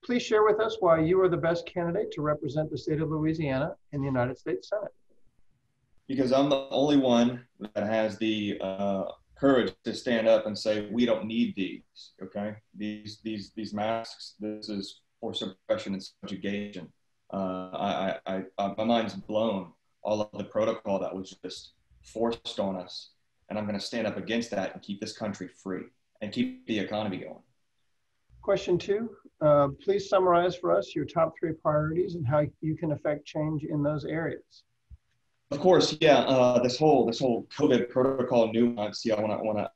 Please share with us why you are the best candidate to represent the state of Louisiana in the United States Senate. Because I'm the only one that has the courage to stand up and say, we don't need these, okay? These masks, this is for suppression and subjugation. My mind's blown, all of the protocol that was just forced on us. And I'm gonna stand up against that and keep this country free and keep the economy going. Question 2, please summarize for us your top 3 priorities and how you can affect change in those areas. Of course, yeah. This whole COVID protocol nuance. Yeah, I want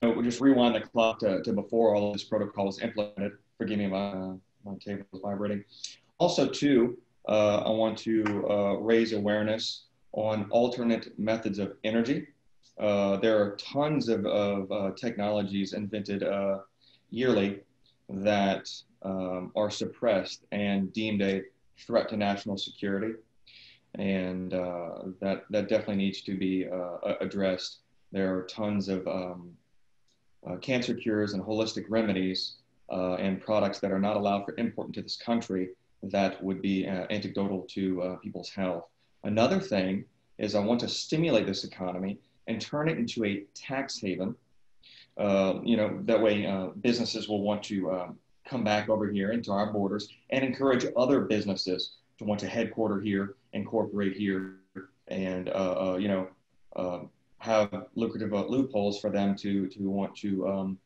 to just rewind the clock to before all of this protocol was implemented. Forgive me, my table is vibrating. Also, too, I want to raise awareness on alternate methods of energy. There are tons of technologies invented yearly that are suppressed and deemed a threat to national security. And that definitely needs to be addressed. There are tons of cancer cures and holistic remedies and products that are not allowed for import into this country that would be antidotal to people's health. Another thing is I want to stimulate this economy and turn it into a tax haven. That way businesses will want to come back over here into our borders and encourage other businesses to want to headquarter here, incorporate here, and have lucrative loopholes for them to want to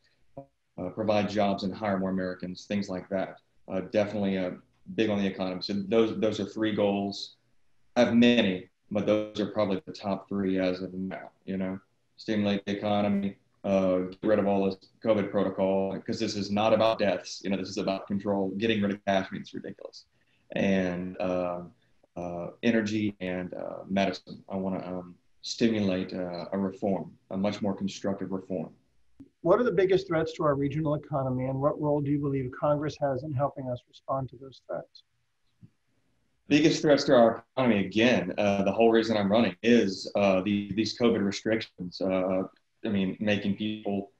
provide jobs and hire more Americans, things like that. Definitely big on the economy. So those are 3 goals. I have many, but those are probably the top 3 as of now. Stimulate the economy, get rid of all this COVID protocol, because this is not about deaths. This is about control. Getting rid of cash means ridiculous. And energy and medicine. I want to stimulate a reform, a much more constructive reform. What are the biggest threats to our regional economy, and what role do you believe Congress has in helping us respond to those threats? Biggest threats to our economy, again, the whole reason I'm running is these COVID restrictions. Making people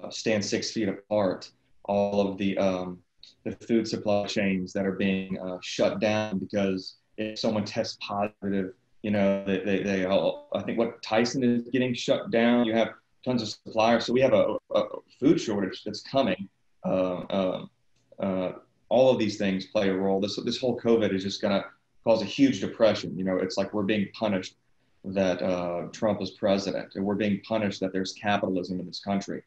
stand 6 feet apart, all of the food supply chains that are being shut down because if someone tests positive, they all, I think what Tyson is getting shut down. You have tons of suppliers. So we have a food shortage that's coming. All of these things play a role. This whole COVID is just going to cause a huge depression. It's like we're being punished that Trump is president, and we're being punished that there's capitalism in this country.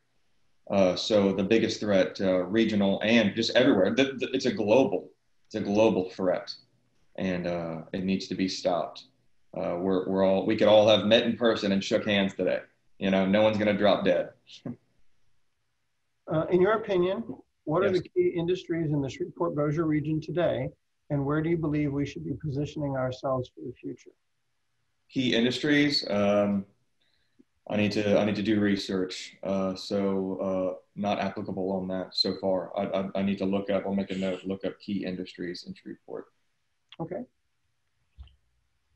So the biggest threat, regional and just everywhere, it's a global threat, and it needs to be stopped. We could all have met in person and shook hands today. No one's going to drop dead. In your opinion, what are the key industries in the Shreveport-Bossier region today, and where do you believe we should be positioning ourselves for the future? Key industries. I need to do research, so not applicable on that so far. I need to look up. I'll make a note. Look up key industries in Shreveport. Okay.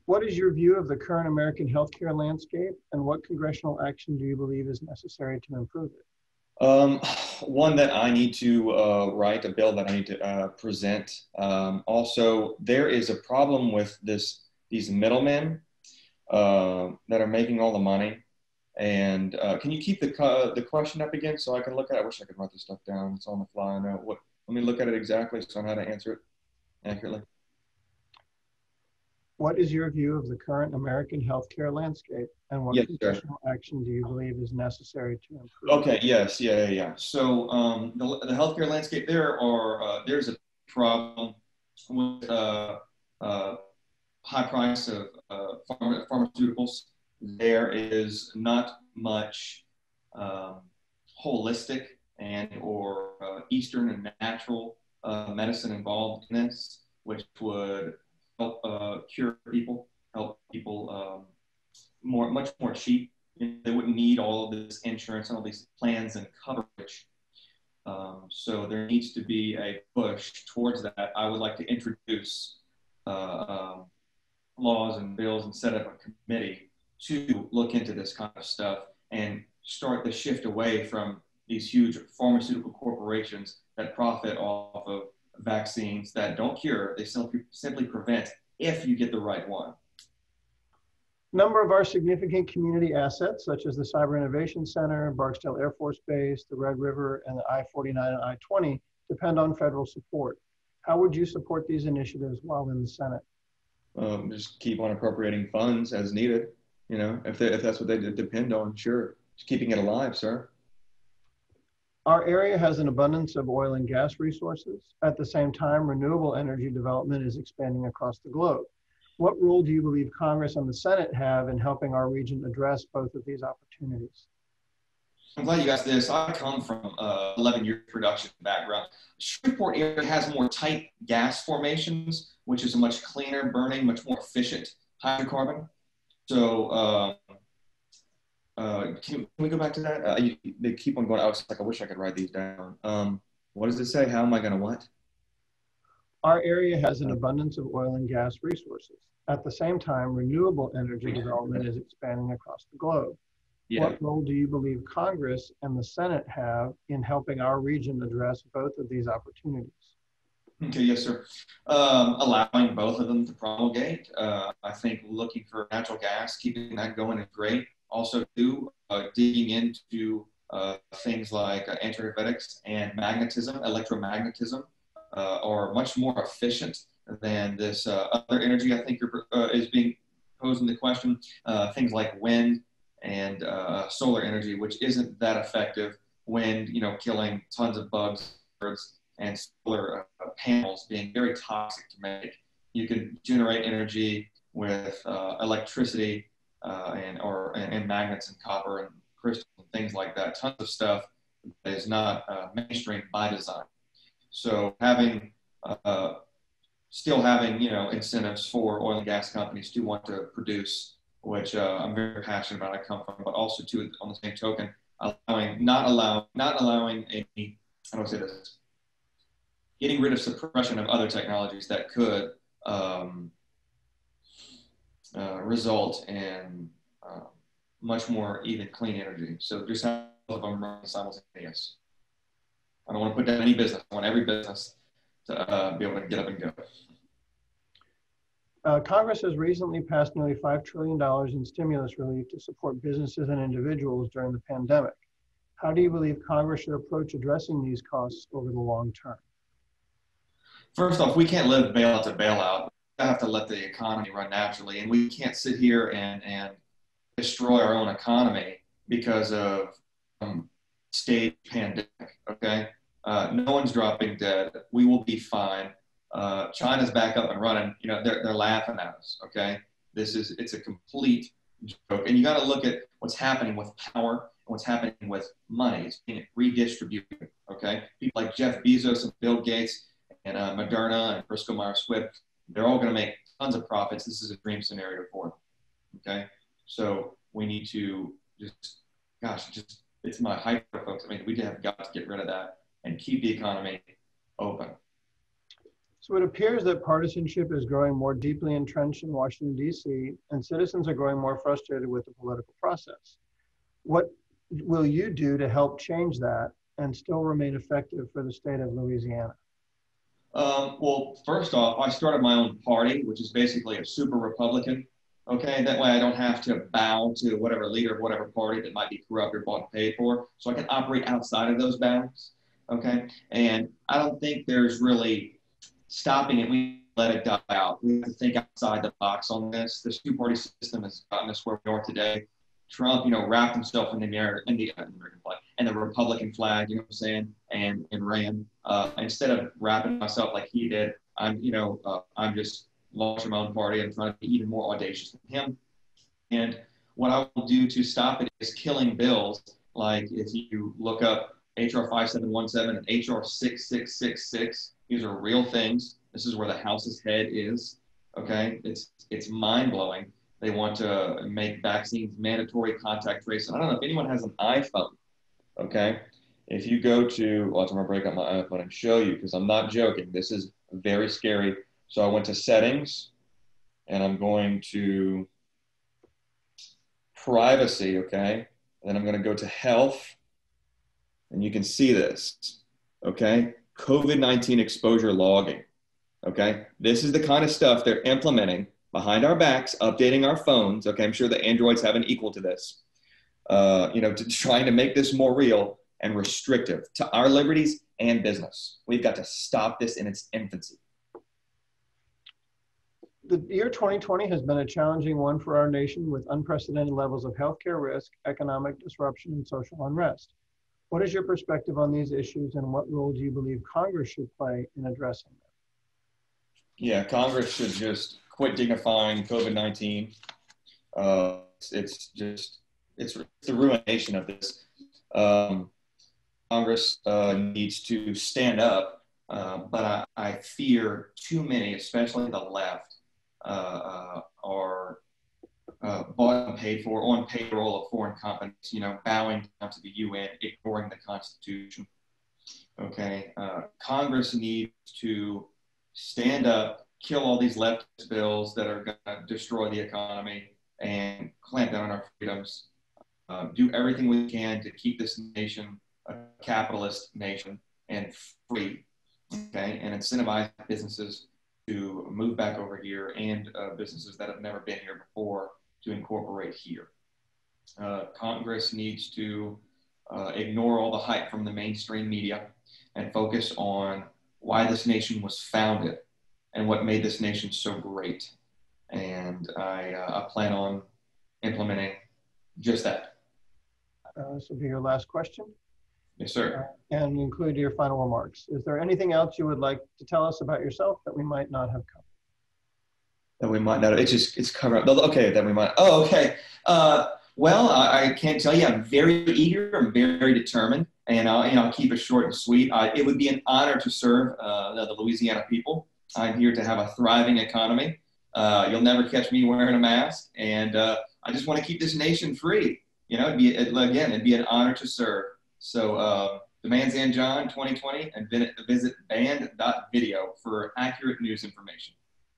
What is your view of the current American healthcare landscape, and what congressional action do you believe is necessary to improve it? One that I need to write, a bill that I need to present. Also, there is a problem with these middlemen that are making all the money. And can you keep the question up again so I can look at it? I wish I could write this stuff down. It's on the fly. I know what. Let me look at it exactly so I know how to answer it accurately. What is your view of the current American healthcare landscape, and what congressional action do you believe is necessary to improve? Okay. Yes. Yeah. So the healthcare landscape, there's a problem with high price of pharmaceuticals. There is not much holistic or Eastern and natural medicine involved in this, which would help cure people, help people much more cheap. They wouldn't need all of this insurance and all these plans and coverage. So there needs to be a push towards that. I would like to introduce laws and bills and set up a committee to look into this kind of stuff and start the shift away from these huge pharmaceutical corporations that profit off of vaccines that don't cure, they simply prevent if you get the right one. Number of our significant community assets, such as the Cyber Innovation Center, Barksdale Air Force Base, the Red River, and the I-49 and I-20, depend on federal support. How would you support these initiatives while in the Senate? Just keep on appropriating funds as needed. You know, if that's what they depend on, sure. Just keeping it alive, sir. Our area has an abundance of oil and gas resources. At the same time, renewable energy development is expanding across the globe. What role do you believe Congress and the Senate have in helping our region address both of these opportunities? I'm glad you asked this. I come from 11-year production background. Shreveport area has more tight gas formations, which is a much cleaner burning, much more efficient hydrocarbon. So can we go back to that? They keep on going. I was like, I wish I could write these down. What does it say? How am I going to what? Our area has an abundance of oil and gas resources. At the same time, renewable energy development is expanding across the globe. Yeah. What role do you believe Congress and the Senate have in helping our region address both of these opportunities? Okay, yes, sir. Allowing both of them to promulgate. I think looking for natural gas, keeping that going is great. Also, too, digging into things like antigraphitics and magnetism, electromagnetism, are much more efficient than this other energy I think is being posed in the question. Things like wind and solar energy, which isn't that effective. Wind, killing tons of bugs, birds, and solar panels being very toxic to make. You can generate energy with electricity and magnets and copper and crystals and things like that. Tons of stuff that is not mainstream by design. So still having incentives for oil and gas companies to want to produce, which I'm very passionate about. I come from, but also too on the same token, not allowing any, how do I say this? Getting rid of suppression of other technologies that could result in much more even clean energy. So just have both of them running simultaneous. I don't want to put down any business. I want every business to be able to get up and go. Congress has recently passed nearly $5 trillion in stimulus relief to support businesses and individuals during the pandemic. How do you believe Congress should approach addressing these costs over the long term? First off, we can't live bailout to bailout. We have to let the economy run naturally, and we can't sit here and destroy our own economy because of stage pandemic. Okay, no one's dropping dead. We will be fine. China's back up and running. They're laughing at us. Okay, it's a complete joke, and you got to look at what's happening with power and what's happening with money. It's being redistributed. Okay, people like Jeff Bezos and Bill Gates and Moderna and Bristol Myers Squibb, they're all going to make tons of profits. This is a dream scenario for them. Okay, so we need to it's my hyper folks. I mean, we have got to get rid of that and keep the economy open. So it appears that partisanship is growing more deeply entrenched in Washington, D.C., and citizens are growing more frustrated with the political process. What will you do to help change that and still remain effective for the state of Louisiana? Well, first off, I started my own party, which is basically a super Republican. Okay, that way I don't have to bow to whatever leader of whatever party that might be corrupt or bought and paid for. So I can operate outside of those bounds. Okay, and I don't think there's really stopping it. We let it die out. We have to think outside the box on this. This two-party system has gotten us where we are today. Trump, wrapped himself in the American flag and the Republican flag, you know what I'm saying, and ran. Instead of wrapping myself like he did, I'm just launching my own party and trying to be even more audacious than him. And what I will do to stop it is killing bills. Like if you look up HR 5717 and HR 6666, these are real things. This is where the House's head is. Okay, it's mind blowing. They want to make vaccines mandatory, contact tracing. I don't know if anyone has an iPhone. Okay, if you go to, I'm gonna break up my iPhone and show you because I'm not joking. This is very scary. So I went to settings, and I'm going to privacy. Okay, and then I'm going to go to health, and you can see this. Okay, COVID-19 exposure logging. Okay, this is the kind of stuff they're implementing behind our backs, updating our phones. Okay, I'm sure the Androids have an equal to this. To trying to make this more real and restrictive to our liberties and business. We've got to stop this in its infancy. The year 2020 has been a challenging one for our nation with unprecedented levels of healthcare risk, economic disruption, and social unrest. What is your perspective on these issues, and what role do you believe Congress should play in addressing them? Yeah, Congress should just quit dignifying COVID-19. It's the ruination of this. Congress needs to stand up, but I fear too many, especially the left, are bought and paid for on payroll of foreign companies, bowing down to the UN, ignoring the Constitution. Okay, Congress needs to stand up, kill all these leftist bills that are going to destroy the economy and clamp down on our freedoms. Do everything we can to keep this nation a capitalist nation and free, okay, and incentivize businesses to move back over here and businesses that have never been here before to incorporate here. Congress needs to ignore all the hype from the mainstream media and focus on why this nation was founded and what made this nation so great. And I plan on implementing just that. This will be your last question. Yes, sir. And include your final remarks. Is there anything else you would like to tell us about yourself that we might not have covered? That we might not. It's covered up. Okay, that we might. Oh, okay. Well, I can't tell you. I'm very eager. I'm very determined, and I'll keep it short and sweet. It would be an honor to serve the Louisiana people. I'm here to have a thriving economy. You'll never catch me wearing a mask, and I just want to keep this nation free. It'd be an honor to serve. So the Man's End John 2020, and visit band.video for accurate news information.